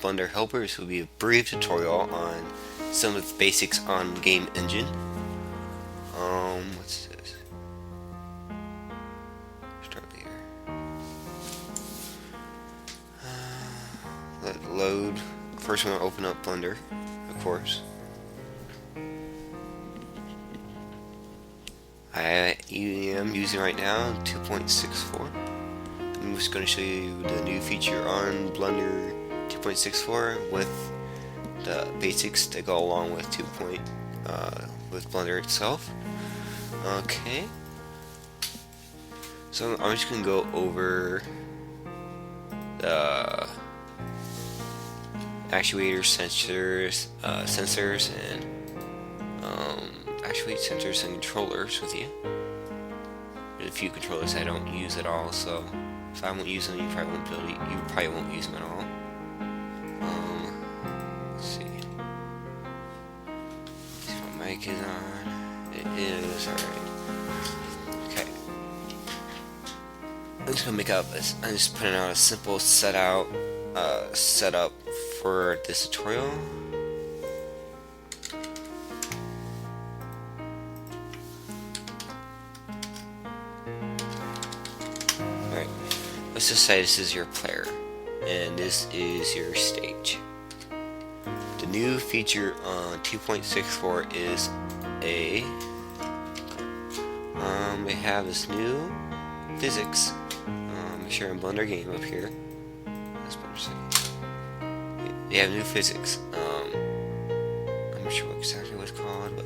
Blender helper. This will be a brief tutorial on some of the basics on game engine. What's this? Start here. Let it load. First, we're gonna open up Blender, of course. I am using right now 2.64. I'm just going to show you the new feature on Blender 2.64 with the basics that go along with with Blender itself. Okay, so I'm just going to go over the actuators, sensors, and actuate sensors and controllers with you. There's a few controllers I don't use at all, so if I won't use them, you probably won't use them at all. Let's see. See if my mic is on. It is. Alright. Okay. I'm just gonna I'm just putting out a simple setup for this tutorial. Let's just say this is your player, and this is your stage. The new feature on 2.64 is we have this new physics. Make sure I'm Blender game up here. That's better. They have new physics. I'm not sure exactly what it's called, but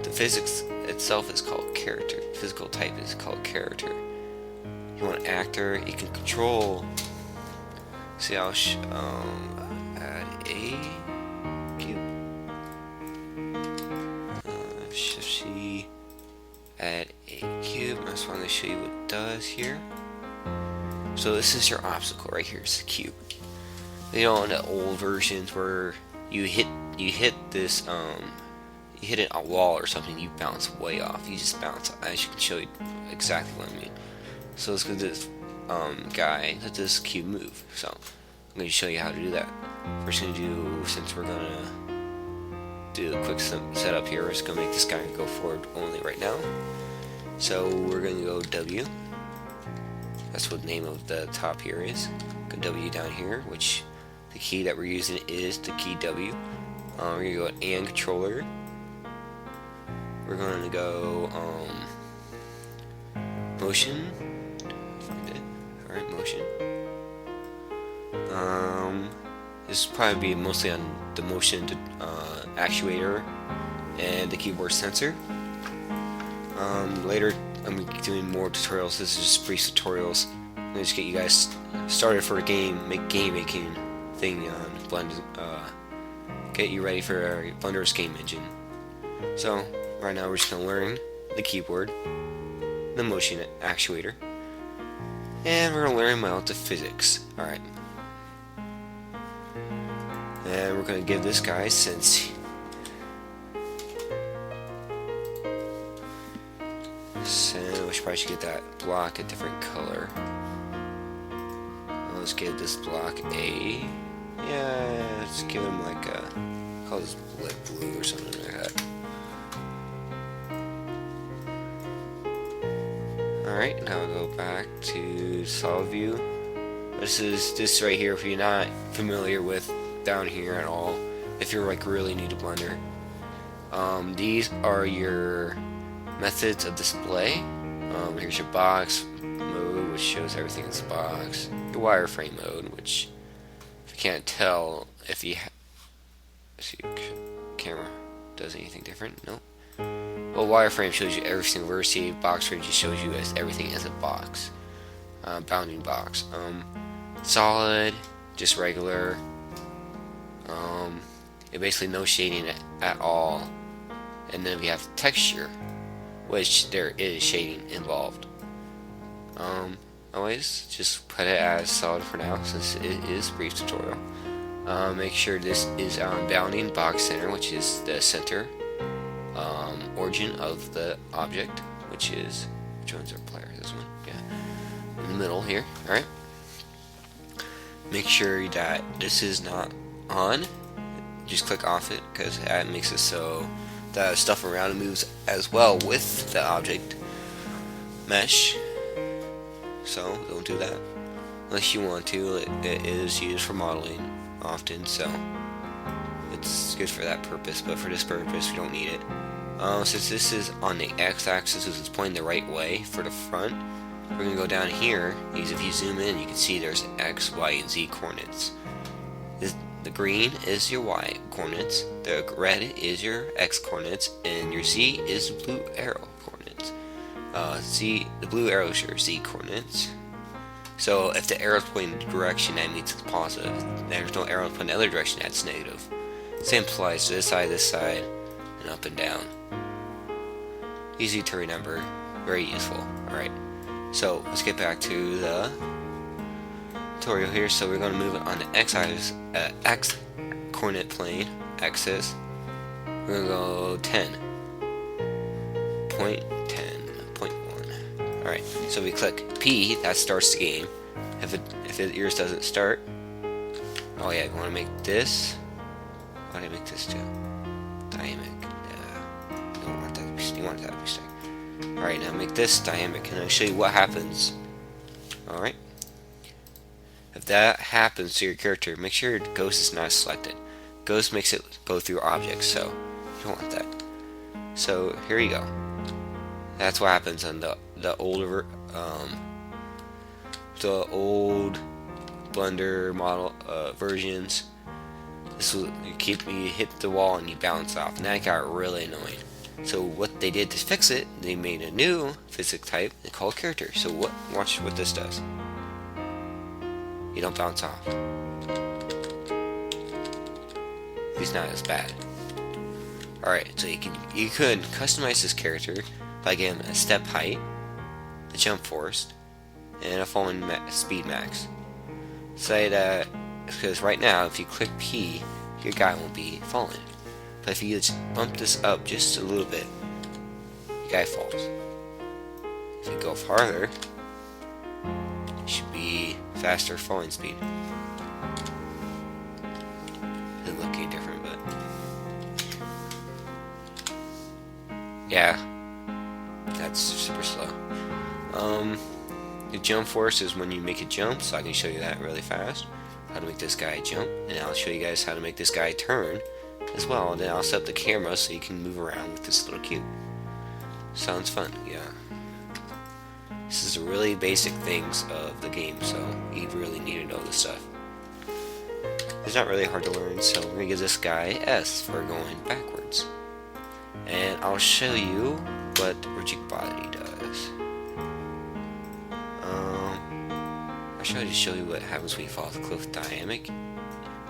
the physics itself is called character. Physical type is called character. You want an actor, you can control. See, I'll add a cube. Shift C, add a cube. I just want to show you what it does here. So this is your obstacle right here. It's a cube. You know, in the old versions where you hit this you hit a wall or something, you bounce way off. You just bounce. I can show you exactly what I mean. So let's go to this guy, let this cube move. So I'm going to show you how to do that. First thing to do, since we're going to do a quick setup here, we're just going to make this guy go forward only right now. So we're going to go W. That's what the name of the top here is. Go W down here, which the key that we're using is the key W. We're going to go and controller. We're going to go motion. Alright, motion. This will probably be mostly on the motion actuator and the keyboard sensor. Later I'm going to be doing more tutorials. This is just brief tutorials. I'm going to just get you guys started for a game making thing on Blender. Get you ready for Blender's game engine. So right now we're just going to learn the keyboard, the motion actuator, and we're going to learn about the physics. Alright. And we're going to give this guy, since we should probably get that block a different color. Let's give this block a, yeah, let's give him like a, call this blue or something like that. Alright, now we'll go back to solid view. This right here, if you're not familiar with down here at all, if you're like really new to Blender, these are your methods of display. Here's your box mode, which shows everything in the box. Your wireframe mode, which if you can't tell, if you see camera does anything different, no. Well, wireframe shows you every single vertex. Box frame just shows you as everything as a box, bounding box. Solid, just regular. Basically no shading at all. And then we have texture, which there is shading involved. Always just put it as solid for now, since it is a brief tutorial. Make sure this is on bounding box center, which is the center origin of the object, which one's our player? This one, yeah, in the middle here. All right. Make sure that this is not on, just click off it, because that makes it so the stuff around it moves as well with the object mesh. So don't do that unless you want to. It is used for modeling often, so it's good for that purpose, but for this purpose we don't need it. Since this is on the x-axis, so it's pointing the right way for the front, we're going to go down here, because if you zoom in you can see there's x, y, and z coordinates. The green is your y coordinates, the red is your x coordinates, and your z is the blue arrow coordinates. The blue arrow is your z coordinates. So if the arrow's pointing the direction, that means it's positive. If there's no arrow pointing the other direction, that's negative. Same applies to this side, and up and down. Easy to remember, very useful. Alright, so let's get back to the tutorial here. So we're going to move it on the x-axis, x coordinate plane, axis. We're going to go 10. Point 10. Point 1. Alright, so we click P, that starts the game. If yours doesn't start, oh yeah, you want to make this. Why did I make this too? Dynamic. You don't want that to be, you want that to be stuck. Alright, now make this dynamic, and I'll show you what happens. Alright. If that happens to your character, make sure your ghost is not selected. Ghost makes it go through objects, so you don't want that. So here you go. That's what happens on the older the old Blender model versions. This will you hit the wall and you bounce off, and that got really annoying. So what they did to fix it, they made a new physics type called character. So watch what this does. You don't bounce off. It's not as bad. Alright, so you could customize this character by giving him a step height, a jump force, and a falling speed max. Say that, because right now if you click P, your guy won't be falling. But if you just bump this up just a little bit, your guy falls. If you go farther, it should be faster falling speed. Doesn't look any different, but yeah, that's super slow. The jump force is when you make a jump, so I can show you that really fast. How to make this guy jump, and I'll show you guys how to make this guy turn as well. And then I'll set up the camera so you can move around with this little cube. Sounds fun, yeah. This is the really basic things of the game, so you really need to know this stuff. It's not really hard to learn, so we're gonna give this guy S for going backwards. And I'll show you what rigid body does. I'll show you what happens when you fall off the cliff. Dynamic,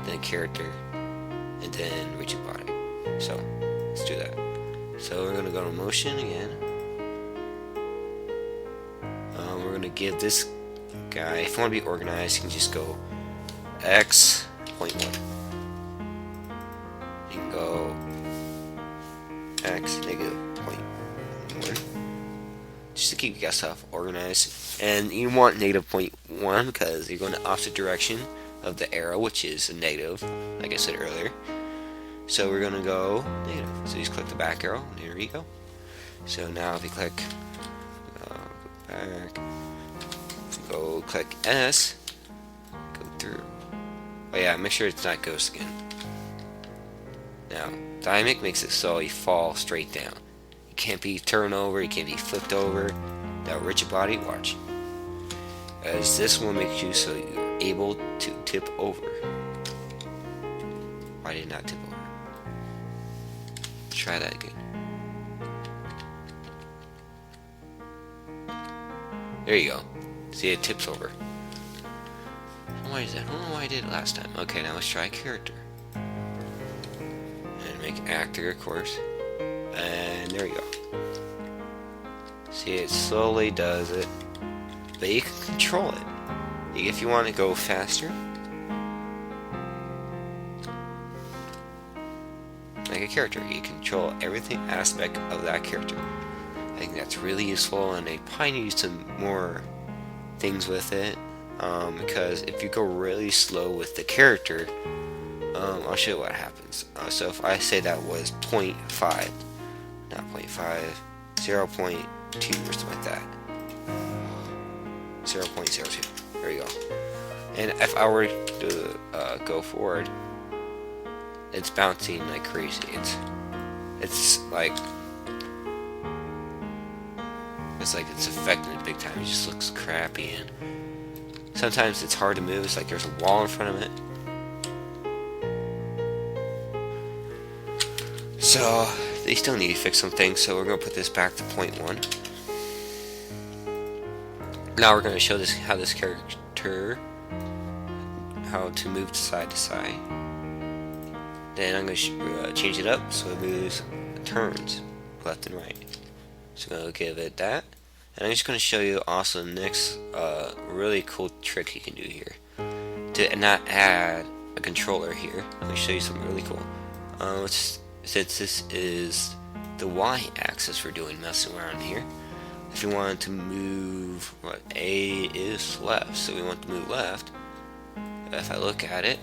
then character, and then rigid body. So let's do that. So we're gonna go to motion again. We're gonna give this guy, if you want to be organized, you can just go x.1. You can go x -0.1, just to keep your stuff organized. And you want -0.1 because you're going the opposite direction of the arrow, which is a negative, like I said earlier. So we're gonna go negative. So you just click the back arrow, and there you go. So now if you click go back, go click S, go through. Oh yeah, make sure it's not ghost again. Now, dynamic makes it so you fall straight down. You can't be turned over, you can't be flipped over. Now rigid body, watch. As this one makes you so you're able to tip over. Why did it not tip over? Try that again. There you go. See, it tips over. Why is that? I don't know why I did it last time. Okay, now let's try character. And make actor, of course. And there you go. See, it slowly does it. But you can control it. If you want to go faster, like a character, you control everything aspect of that character. I think that's really useful, and they probably need some more things with it. Because if you go really slow with the character, I'll show you what happens. So if I say that was 0.5, not 0.5, 0.2 or something like that. 0.02. There you go. And if I were to go forward, it's bouncing like crazy. It's like it's affecting it big time. It just looks crappy, and sometimes it's hard to move. It's like there's a wall in front of it. So they still need to fix some things. So we're gonna put this back to 0.1. Now we're gonna show how this character how to move side to side. Then I'm gonna change it up so it moves, turns left and right. So I'm gonna give it that, and I'm just gonna show you also the next really cool trick you can do here to not add a controller here. Let me show you something really cool. Since this is the y-axis we're doing messing around here, if you wanted to move, what A is left, so we want to move left. If I look at it,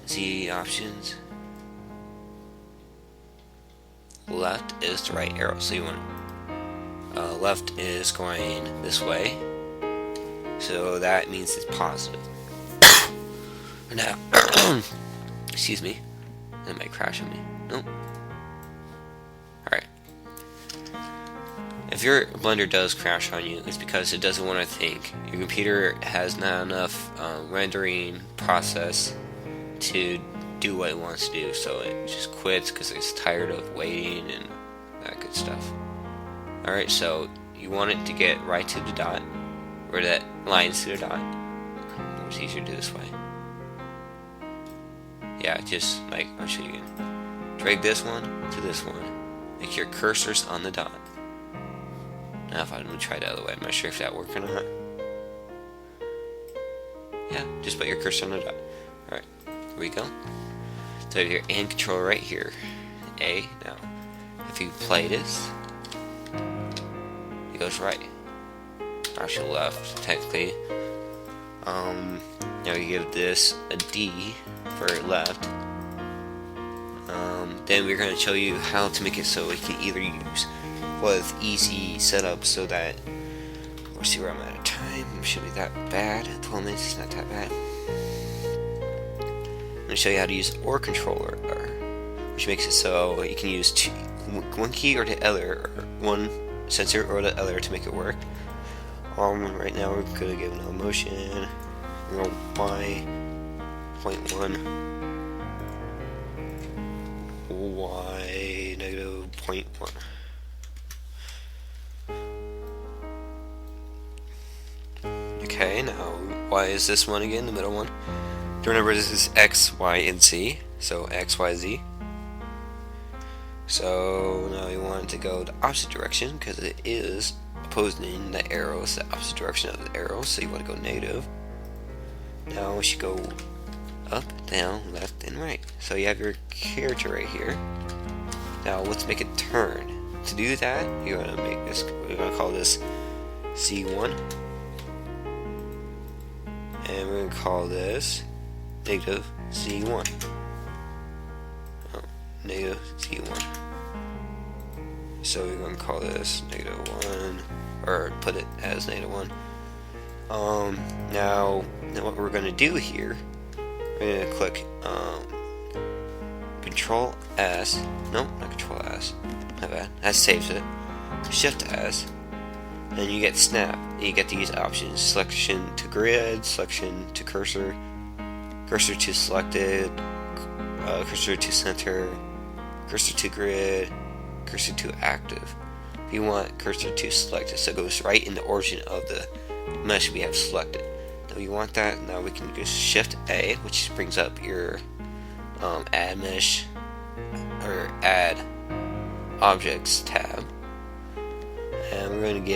Z options, left is the right arrow, so you want left is going this way, so that means it's positive. Now, excuse me, it might crash on me. Nope. Alright. If your Blender does crash on you, it's because it doesn't want to think. Your computer has not enough rendering process to do what it wants to do, so it just quits because it's tired of waiting and that good stuff. Alright, so you want it to get right to the dot, or that lines to the dot. It's easier to do this way. Yeah, just like, I'll show you again. Drag this one to this one. Make your cursors on the dot. Now if I'm going to try the other way, I'm not sure if that worked or not. Yeah, just put your cursor on the dot. Alright, here we go. So your and controller right here. A, now, if you play this, it goes right. Actually left, technically. Now you give this a D for left. Then we're going to show you how to make it so it can either use with easy setup so that we'll see where I'm at time. It shouldn't be that bad. 12 minutes is not that bad. I'm going to show you how to use OR controller, which makes it so you can use one key or the other, or one sensor or the other to make it work. Right now we're going to give no motion. We're going to y.1. Y negative 0.1. Okay, now y is this one again, the middle one. Remember, this is x, y, and z. So x, y, z. So now you want it to go the opposite direction because it is opposing the arrows, the opposite direction of the arrow. So you want to go negative. Now we should go up, down, left, and right. So you have your character right here. Now let's make it turn. To do that, you're gonna make this. We're gonna call this Z1, and we're gonna call this negative Z1. Oh, negative Z1. So we're gonna call this negative 1, or put it as negative 1. Now what we're gonna do here, we're gonna click Control S. No, not Control S. My bad. That saves it. Shift S, and you get snap. You get these options: selection to grid, selection to cursor, cursor to selected, cursor to center, cursor to grid, cursor to active. If you want cursor to selected, so it goes right in the origin of the mesh we have selected. Now you want that. Now we can just Shift A, which brings up your add mesh or add objects tab, and we're going to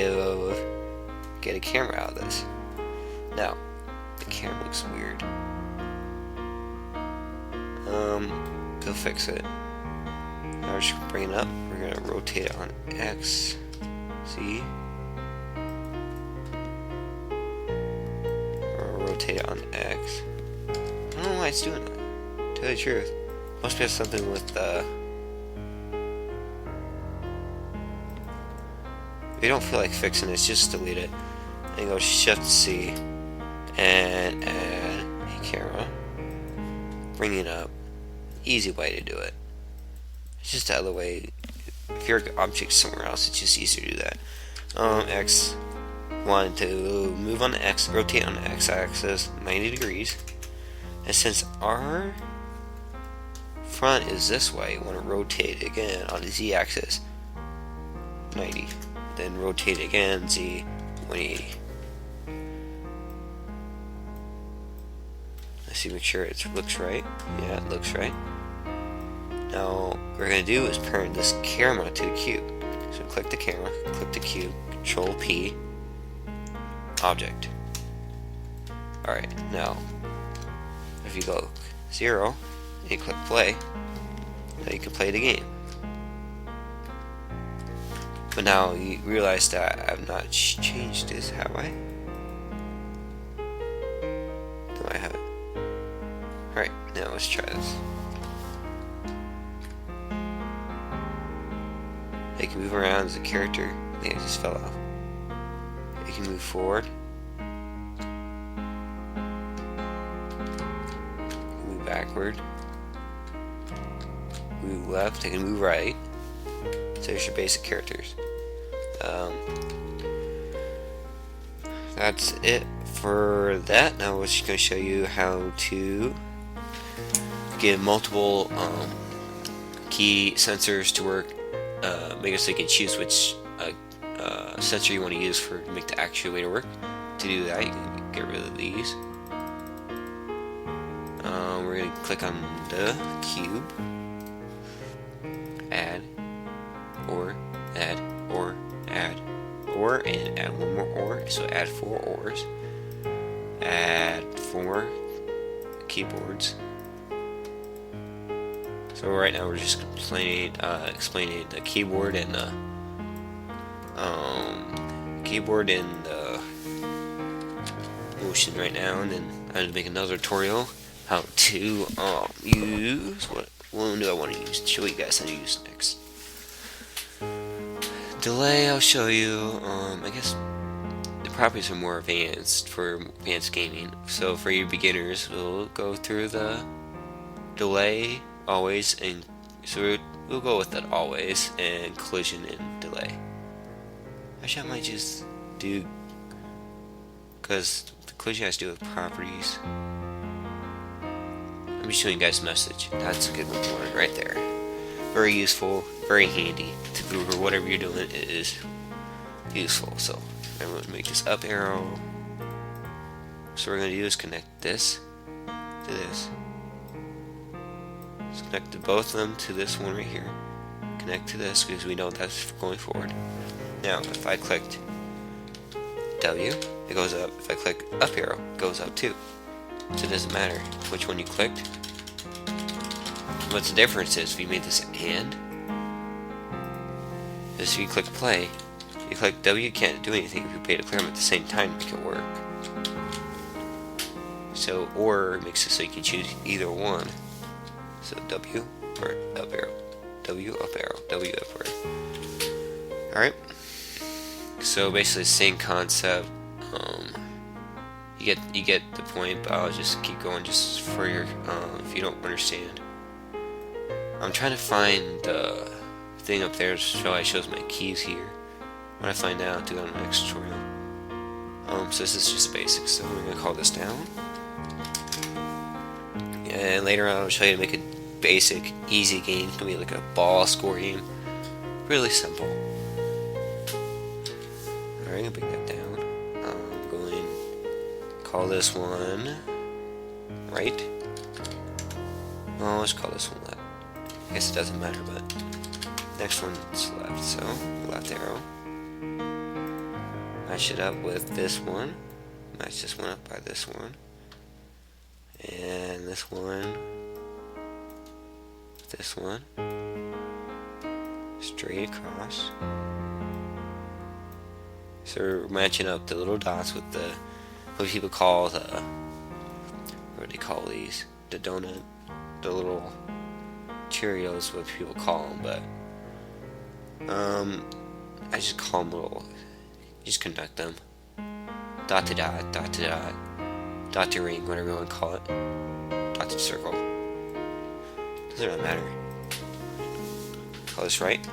get a camera out of this. Now the camera looks weird. Go fix it. Now we're just going to bring it up. We're going to rotate it on X, Z, or rotate it on X. I don't know why it's doing that. tell you the truth. Must be something with if you don't feel like fixing it, just delete it. And go Shift C and add a camera. Bring it up. Easy way to do it. It's just the other way. If your object's somewhere else, it's just easier to do that. X. Want to move on the X, rotate on the X-axis 90 degrees. And since our front is this way, you want to rotate again on the Z-axis 90. Then rotate again, Z 180. Let's see, make sure it looks right. Yeah, it looks right. Now, what we're going to do is parent this camera to the cube. So click the camera, click the cube, Control P, Object. Alright, now, if you go 0, and you click play, now you can play the game. But now you realize that I've not changed this, have I? No, I haven't. Alright, now let's try this. You can move around as a character. I think I just fell off. You can move forward. Move backward. Move left. I can move right. So there's your basic characters. That's it for that. Now we're just going to show you how to get multiple key sensors to work. Make it so you can choose which sensor you want to use to make the actuator work. To do that, you can get rid of these. We're going to click on the cube, add, or, add, or, add, or, and add one more or. So add 4 ors, add 4 keyboards. So right now we're just explaining the keyboard and the motion right now, and then I'm going to make another tutorial how to use what one do I want to use. Show you guys how to use next. Delay, I'll show you. I guess the properties are more advanced for advanced gaming. So for you beginners, we'll go through the delay. Always, and so we'll go with that always, and collision and delay. Actually, I might just do, because the collision has to do with properties. I'm just showing you guys a message. That's a good one right there. Very useful, very handy to do for whatever you're doing. It is useful. So I'm going to make this up arrow. So what we're going to do is connect this to this. So connect both of them to this one right here. Connect to this because we know that's going forward. Now, if I clicked W, it goes up. If I click up arrow, it goes up too. So it doesn't matter which one you clicked. What's the difference is if you made this and, is if you click play, you click W, you can't do anything if you pay to clear them at the same time to make it work. So, or makes it so you can choose either one. So W or up arrow, W up arrow, W up arrow. Alright. So basically same concept. You get the point, but I'll just keep going just for your if you don't understand. I'm trying to find the thing up there so it shows my keys here. When I find out, I'll do it on the next tutorial. So this is just basic. So we're gonna call this down. And later on I'll show you to make a basic, easy game. It's gonna be like a ball score game. Really simple. Alright, I'm gonna bring that down. I'm going to call this one right. Well, let's call this one left. I guess it doesn't matter, but next one's left. So, left arrow. Match it up with this one. Match this one up by this one. And this one. This one. Straight across. So we're matching up the little dots with the, what people call the, what do they call these? The donut the little Cheerios, what people call them, but I just call them little. Just connect them. Dot to dot, dot to dot, dot to ring, whatever you want to call it. Dot to circle. Doesn't really matter. Call this right.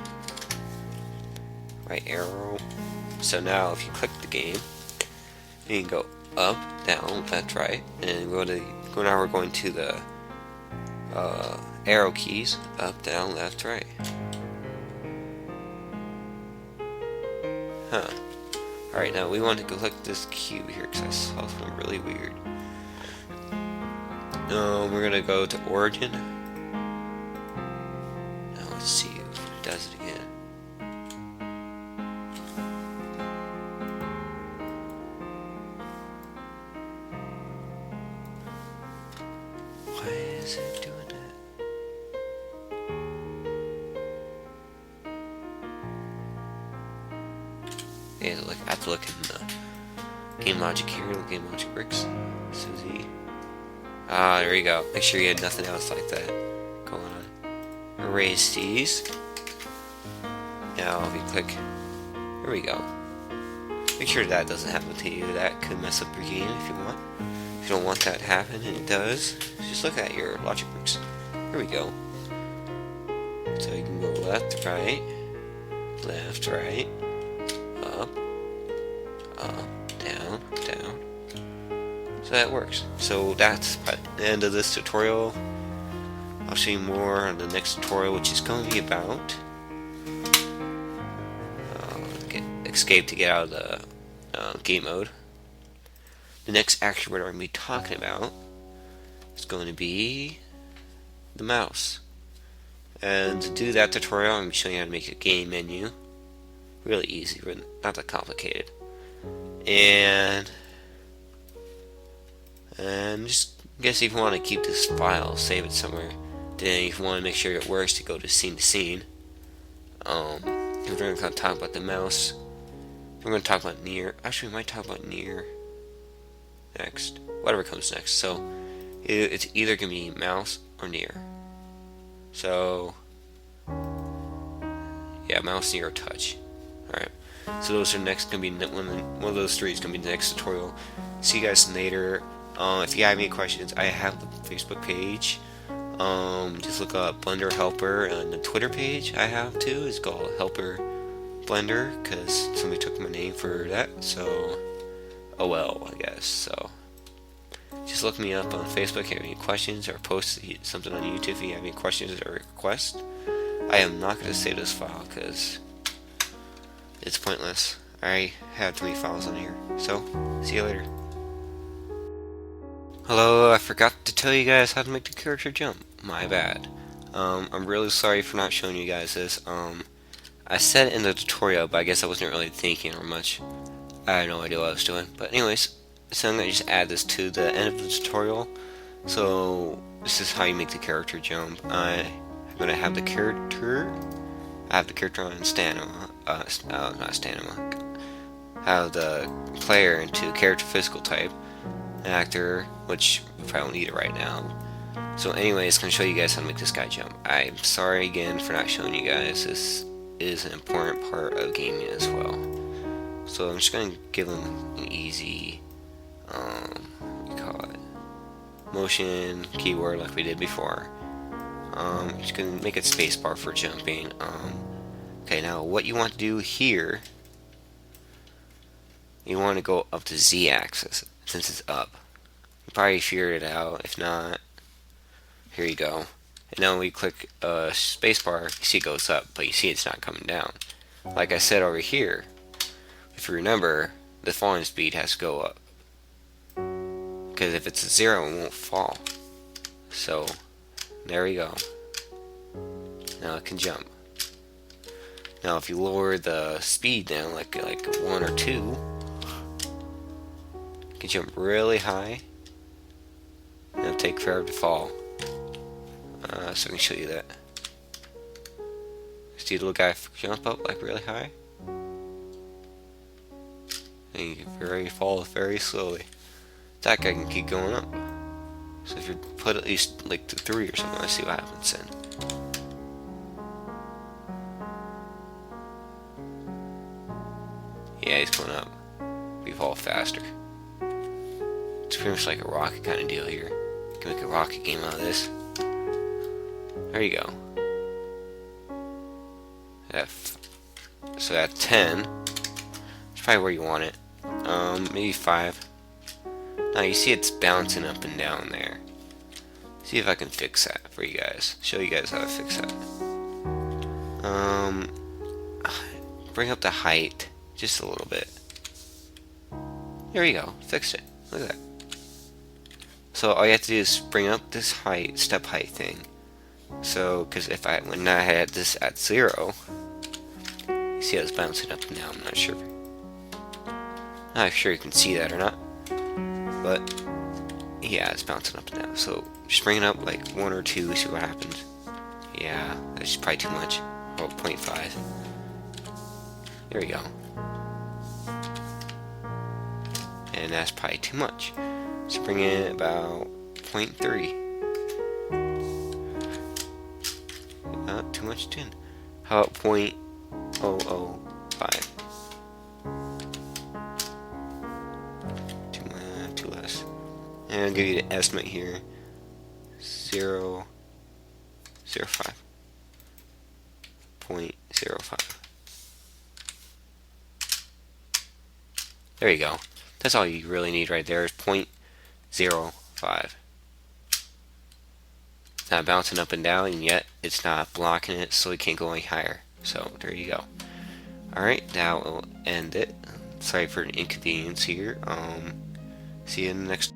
Right arrow. So now if you click the game, you can go up, down, left, right, and now we're going to the arrow keys, up, down, left, right. Huh. Alright, now we want to click this cube here because I saw something really weird. We're gonna go to origin. Now let's see if it does it again. Why is it doing that? Yeah, I have to look in the game logic here, the game logic bricks. Susie. Ah, there you go. Make sure you had nothing else like that going on. Erase these. Now if you click, there we go. Make sure that doesn't happen to you. That could mess up your game if you want. If you don't want that to happen, and it does, just look at your logic bricks. Here we go. So you can go left, right, up, down, down. So that works. So that's the end of this tutorial. I'll show you more on the next tutorial, which is going to be about escape to get out of the game mode. The next actuator we're going to be talking about is going to be the mouse. And to do that tutorial, I'm going to be showing you how to make a game menu. Really easy, really not that complicated. And just guess if you want to keep this file, save it somewhere. Then if you want to make sure it works, to go to scene to scene. If we're going to talk about the mouse, we're going to talk about near. Actually, we might talk about near next. Whatever comes next. So it's either going to be mouse or near. So yeah, mouse, near, or touch. Alright, so those are next going to be one of those three is going to be the next tutorial. See you guys later. If you have any questions, I have the Facebook page. Just look up Blender Helper, and the Twitter page I have too is called Helper Blender because somebody took my name for that. So, oh well, I guess. So, just look me up on Facebook if you have any questions, or post something on YouTube if you have any questions or requests. I am not going to save this file because it's pointless. I have too many files on here. So, see you later. Hello, I forgot to tell you guys how to make the character jump. My bad. I'm really sorry for not showing you guys this. I said it in the tutorial, but I guess I wasn't really thinking or much. I had no idea what I was doing. But anyways, so I'm going to just add this to the end of the tutorial. So, this is how you make the character jump. I'm going to have the character... I have the character on stamina. Not stamina. Have the player into character physical type. Actor, which we probably don't need it right now. So anyway, it's going to show you guys how to make this guy jump. I'm sorry again for not showing you guys. This is an important part of gaming as well. So I'm just going to give him an easy, what do you call it, motion keyword like we did before. I'm just going to make it spacebar for jumping. Okay, now what you want to do here, you want to go up to Z-axis. Since it's up, you probably figured it out. If not, here you go. And now when we click spacebar, you see it goes up, but you see it's not coming down. Like I said over here, if you remember, the falling speed has to go up. Because if it's a 0, it won't fall. So, there we go. Now it can jump. Now if you lower the speed down, like 1 or 2, you can jump really high, and it'll take forever to fall. So I can show you that. See the little guy jump up like really high, and you can fall very slowly. That guy can keep going up. So if you put at least like the 3 or something, let's see what happens then. Yeah, he's going up. We fall faster. It's pretty much like a rocket kind of deal here. You can make a rocket game out of this. There you go. So at 10, it's probably where you want it. Maybe 5. Now you see it's bouncing up and down there. See if I can fix that for you guys. Show you guys how to fix that. Bring up the height just a little bit. There you go. Fixed it. Look at that. So all you have to do is bring up this height, step height thing. So, because when I had this at 0, you see how it's bouncing up and down. I'm not sure. Not sure you can see that or not. But yeah, it's bouncing up and down. So just bring it up like 1 or 2, see what happens. Yeah, that's probably too much. Oh, 0.5. There we go. And that's probably too much. So bring in about 0.3. Not too much tin. How about 0.005? Too less. And I'll give you the estimate here. 0.05. 0.05. There you go. That's all you really need right there is 0.05. It's not bouncing up and down, and yet it's not blocking it, so it can't go any higher. So there you go. Alright, that will end it. Sorry for the inconvenience here. See you in the next